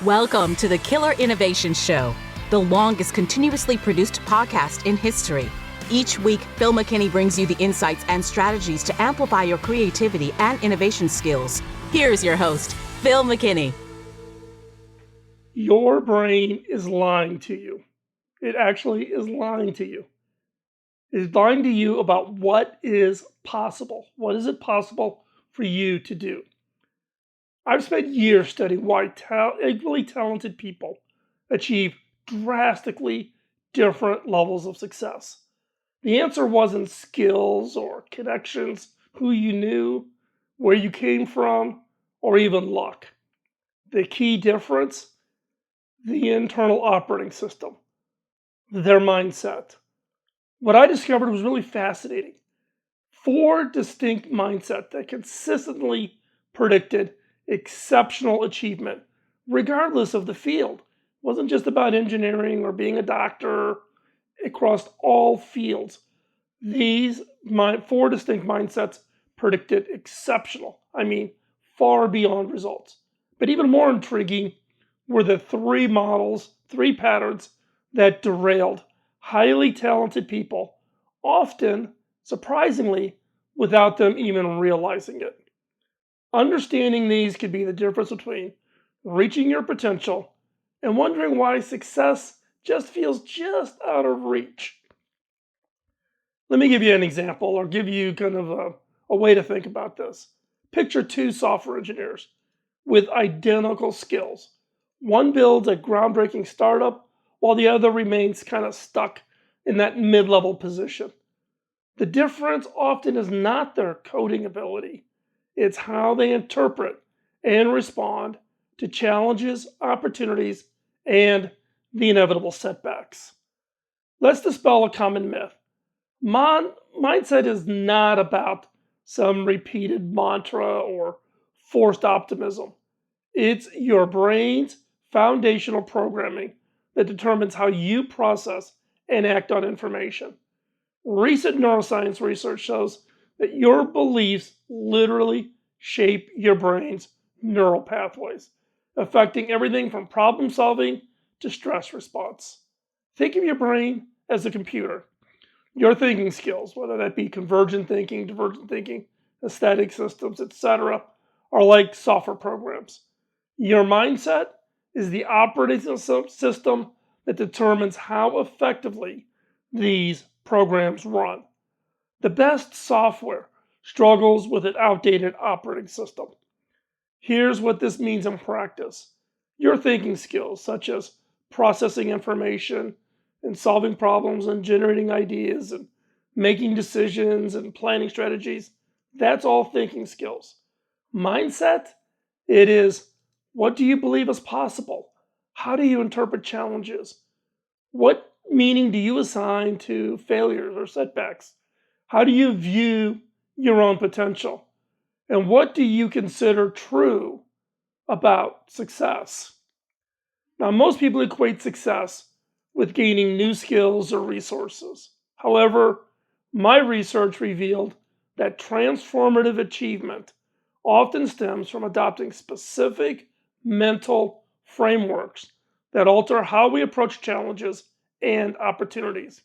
Welcome to the Killer Innovation Show, the longest continuously produced podcast in history. Each week, Phil McKinney brings you the insights and strategies to amplify your creativity and innovation skills. Here's your host, Phil McKinney. Your brain is lying to you. It actually is lying to you. It's lying to you about what is possible. What is it possible for you to do? I've spent years studying why equally talented people achieve drastically different levels of success. The answer wasn't skills or connections, who you knew, where you came from, or even luck. The key difference? The internal operating system, their mindset. What I discovered was really fascinating. 4 distinct mindsets that consistently predicted exceptional achievement, regardless of the field. It wasn't just about engineering or being a doctor. Across all fields, these 4 distinct mindsets predicted exceptional. Far beyond results. But even more intriguing were the 3 patterns that derailed highly talented people, often, surprisingly, without them even realizing it. Understanding these could be the difference between reaching your potential and wondering why success just feels just out of reach. Let me give you an example, or give you kind of a way to think about this. Picture 2 software engineers with identical skills. One builds a groundbreaking startup, while the other remains kind of stuck in that mid-level position. The difference often is not their coding ability. It's how they interpret and respond to challenges, opportunities, and the inevitable setbacks. Let's dispel a common myth. Mindset is not about some repeated mantra or forced optimism. It's your brain's foundational programming that determines how you process and act on information. Recent neuroscience research shows that your beliefs literally shape your brain's neural pathways, affecting everything from problem solving to stress response. Think of your brain as a computer. Your thinking skills, whether that be convergent thinking, divergent thinking, aesthetic systems, etc., are like software programs. Your mindset is the operating system that determines how effectively these programs run. The best software struggles with an outdated operating system. Here's what this means in practice. Your thinking skills, such as processing information and solving problems and generating ideas and making decisions and planning strategies, that's all thinking skills. Mindset, it is, what do you believe is possible? How do you interpret challenges? What meaning do you assign to failures or setbacks? How do you view your own potential? And what do you consider true about success? Now, most people equate success with gaining new skills or resources. However, my research revealed that transformative achievement often stems from adopting specific mental frameworks that alter how we approach challenges and opportunities.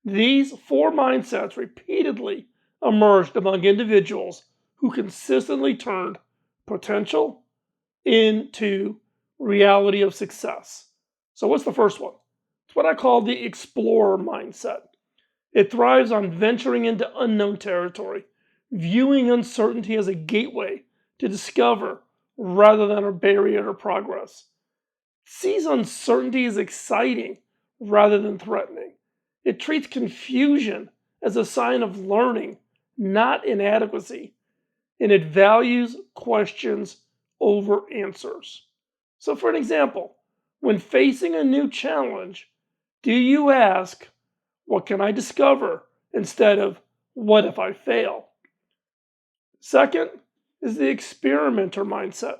These 4 mindsets repeatedly emerged among individuals who consistently turned potential into reality of success. So what's the first one? It's what I call the explorer mindset. It thrives on venturing into unknown territory, viewing uncertainty as a gateway to discover rather than a barrier to progress. It sees uncertainty as exciting rather than threatening. It treats confusion as a sign of learning, not inadequacy. And it values questions over answers. So for an example, when facing a new challenge, do you ask, what can I discover, instead of, what if I fail? Second is the experimenter mindset.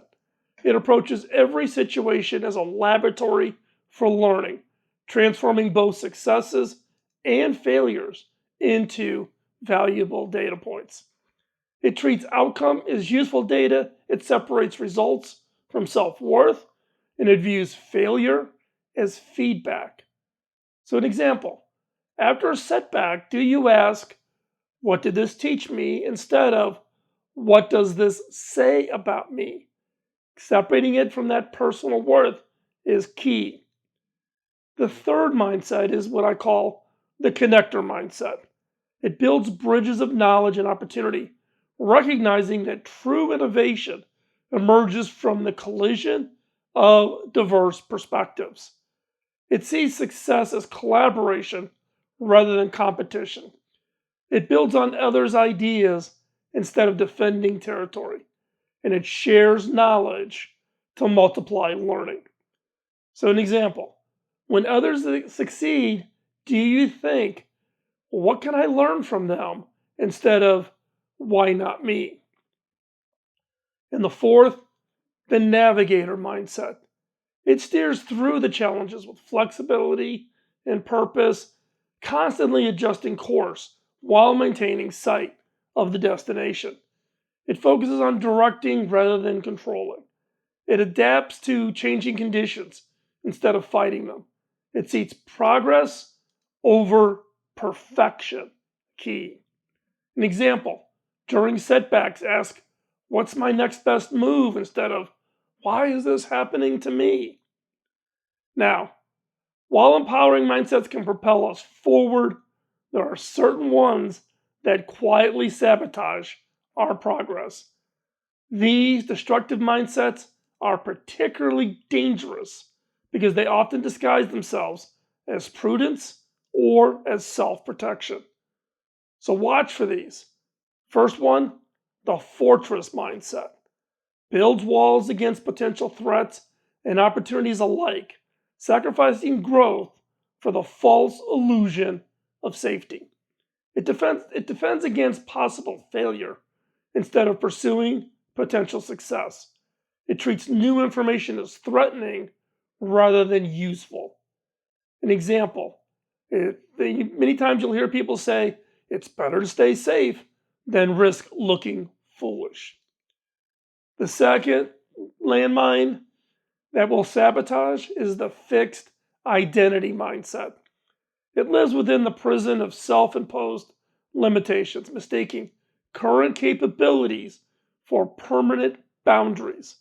It approaches every situation as a laboratory for learning, transforming both successes and failures into valuable data points. It treats outcome as useful data. It separates results from self-worth. and it views failure as feedback. So, an example, after a setback, do you ask, what did this teach me? Instead of, what does this say about me? Separating it from that personal worth is key. The third mindset is what I call the connector mindset. It builds bridges of knowledge and opportunity, recognizing that true innovation emerges from the collision of diverse perspectives. It sees success as collaboration rather than competition. It builds on others' ideas instead of defending territory, and it shares knowledge to multiply learning. So, an example, when others succeed, do you think, what can I learn from them, instead of, why not me? And the fourth, the navigator mindset. It steers through the challenges with flexibility and purpose, constantly adjusting course while maintaining sight of the destination. It focuses on directing rather than controlling. It adapts to changing conditions instead of fighting them. It seeks progress over perfection. Key. An example, during setbacks, ask, what's my next best move? Instead of, why is this happening to me? Now, while empowering mindsets can propel us forward, there are certain ones that quietly sabotage our progress. These destructive mindsets are particularly dangerous because they often disguise themselves as prudence or as self-protection. So watch for these. First one, the fortress mindset. Builds walls against potential threats and opportunities alike, sacrificing growth for the false illusion of safety. It defends against possible failure instead of pursuing potential success. It treats new information as threatening rather than useful. An example, many times you'll hear people say, it's better to stay safe than risk looking foolish. The second landmine that will sabotage is the fixed identity mindset. It lives within the prison of self-imposed limitations, mistaking current capabilities for permanent boundaries.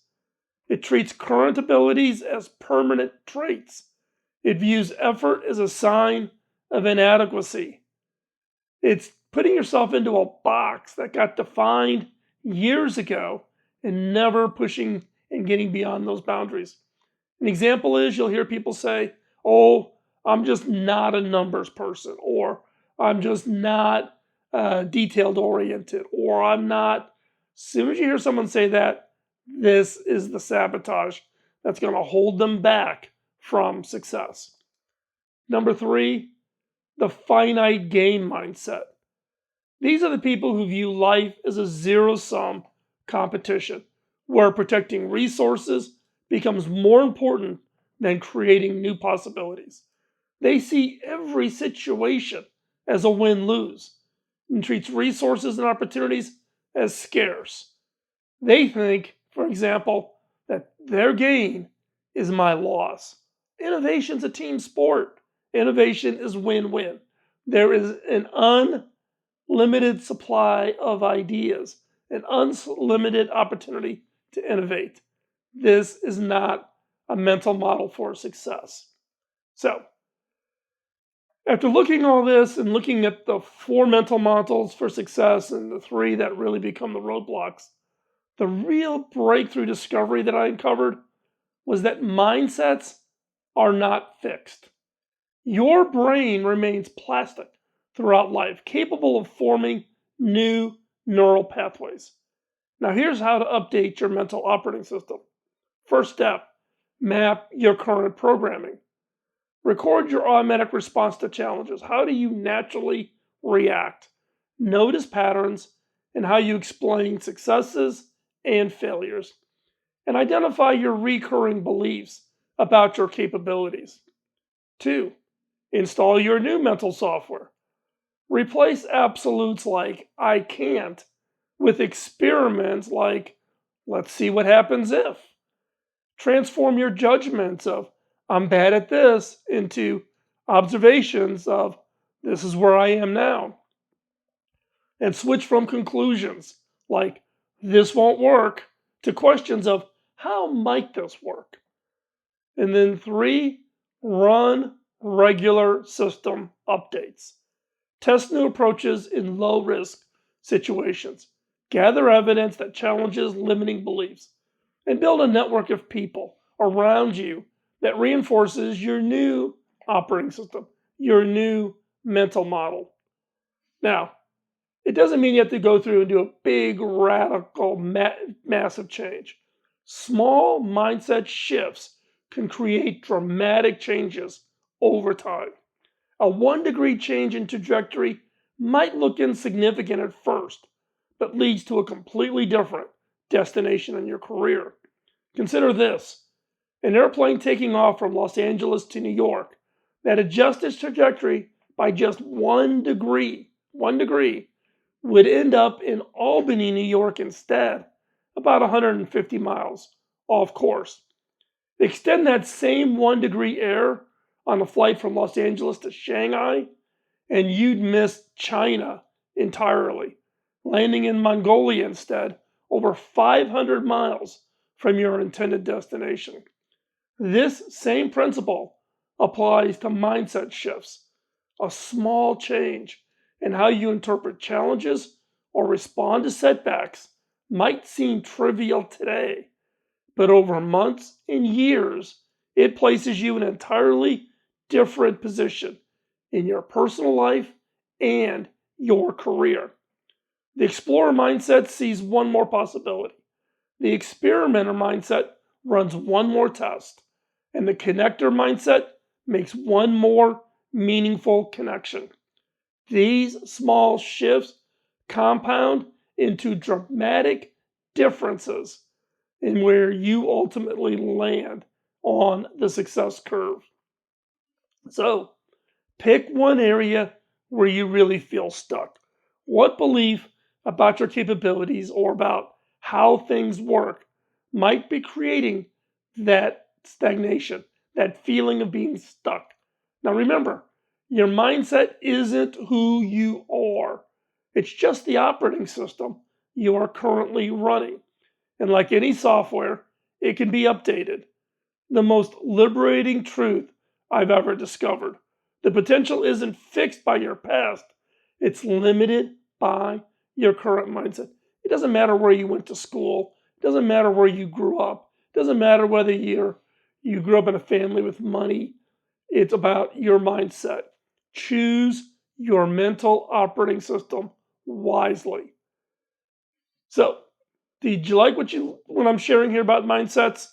It treats current abilities as permanent traits. It views effort as a sign of inadequacy. It's putting yourself into a box that got defined years ago and never pushing and getting beyond those boundaries. An example is you'll hear people say, oh, I'm just not a numbers person, or I'm just not detailed oriented, or I'm not. As soon as you hear someone say that, this is the sabotage that's going to hold them back from success. Number three, the finite gain mindset. These are the people who view life as a zero-sum competition, where protecting resources becomes more important than creating new possibilities. They see every situation as a win-lose and treats resources and opportunities as scarce. They think, for example, that their gain is my loss. Innovation's a team sport. Innovation is win-win. There is an unlimited supply of ideas, an unlimited opportunity to innovate. This is not a mental model for success. So, after looking at all this and looking at the 4 mental models for success and the 3 that really become the roadblocks, the real breakthrough discovery that I uncovered was that mindsets are not fixed. Your brain remains plastic throughout life, capable of forming new neural pathways. Now, here's how to update your mental operating system. First step, map your current programming. Record your automatic response to challenges. How do you naturally react? Notice patterns and how you explain successes and failures. And identify your recurring beliefs about your capabilities. 2, install your new mental software. Replace absolutes like I can't with experiments like let's see what happens if. Transform your judgments of, I'm bad at this, into observations of, this is where I am now. And switch from conclusions like, this won't work, to questions of, how might this work? And then 3, run regular system updates. Test new approaches in low-risk situations. Gather evidence that challenges limiting beliefs. And build a network of people around you that reinforces your new operating system, your new mental model. Now, it doesn't mean you have to go through and do a big, radical, massive change. Small mindset shifts can create dramatic changes over time. A 1-degree change in trajectory might look insignificant at first, but leads to a completely different destination in your career. Consider this: an airplane taking off from Los Angeles to New York that adjusts its trajectory by just 1 degree, would end up in Albany, New York instead, about 150 miles off course. Extend that same 1-degree error on a flight from Los Angeles to Shanghai, and you'd miss China entirely, landing in Mongolia instead, over 500 miles from your intended destination. This same principle applies to mindset shifts. A small change in how you interpret challenges or respond to setbacks might seem trivial today, but over months and years, it places you in an entirely different position in your personal life and your career. The explorer mindset sees one more possibility. The experimenter mindset runs one more test. And the connector mindset makes one more meaningful connection. These small shifts compound into dramatic differences in where you ultimately land on the success curve. So, pick one area where you really feel stuck. What belief about your capabilities or about how things work might be creating that stagnation, that feeling of being stuck? Now remember, your mindset isn't who you are. It's just the operating system you are currently running. And like any software, it can be updated. The most liberating truth I've ever discovered. The potential isn't fixed by your past. It's limited by your current mindset. It doesn't matter where you went to school. It doesn't matter where you grew up. It doesn't matter whether you grew up in a family with money. It's about your mindset. Choose your mental operating system wisely. So, did you like what I'm sharing here about mindsets?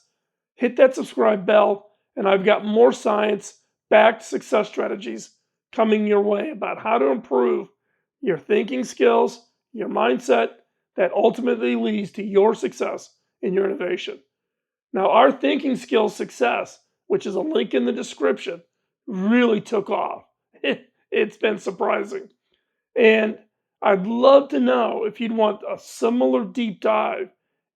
Hit that subscribe bell, and I've got more science-backed success strategies coming your way about how to improve your thinking skills, your mindset, that ultimately leads to your success in your innovation. Now, our thinking skills success, which is a link in the description, really took off. It's been surprising. And I'd love to know if you'd want a similar deep dive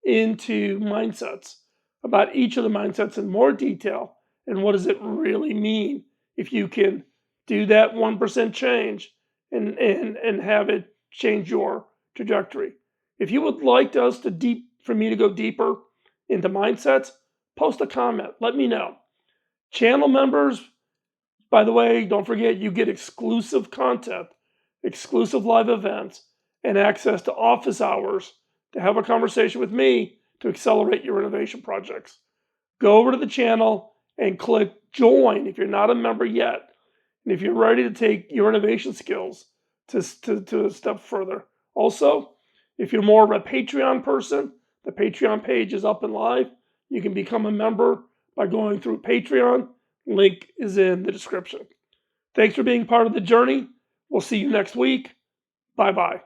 into mindsets, about each of the mindsets in more detail, and what does it really mean if you can do that 1% change and have it change your trajectory. If you would like for me to go deeper into mindsets, post a comment. Let me know. Channel members, by the way, don't forget you get exclusive content, exclusive live events, and access to office hours to have a conversation with me to accelerate your innovation projects. Go over to the channel and click join if you're not a member yet, and if you're ready to take your innovation skills to a step further. Also, if you're more of a Patreon person, the Patreon page is up and live. You can become a member by going through Patreon. Link is in the description. Thanks for being part of the journey. We'll see you next week. Bye-bye.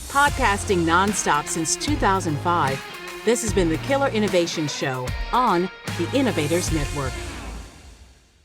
Podcasting nonstop since 2005, this has been the Killer Innovation Show on the Innovators Network.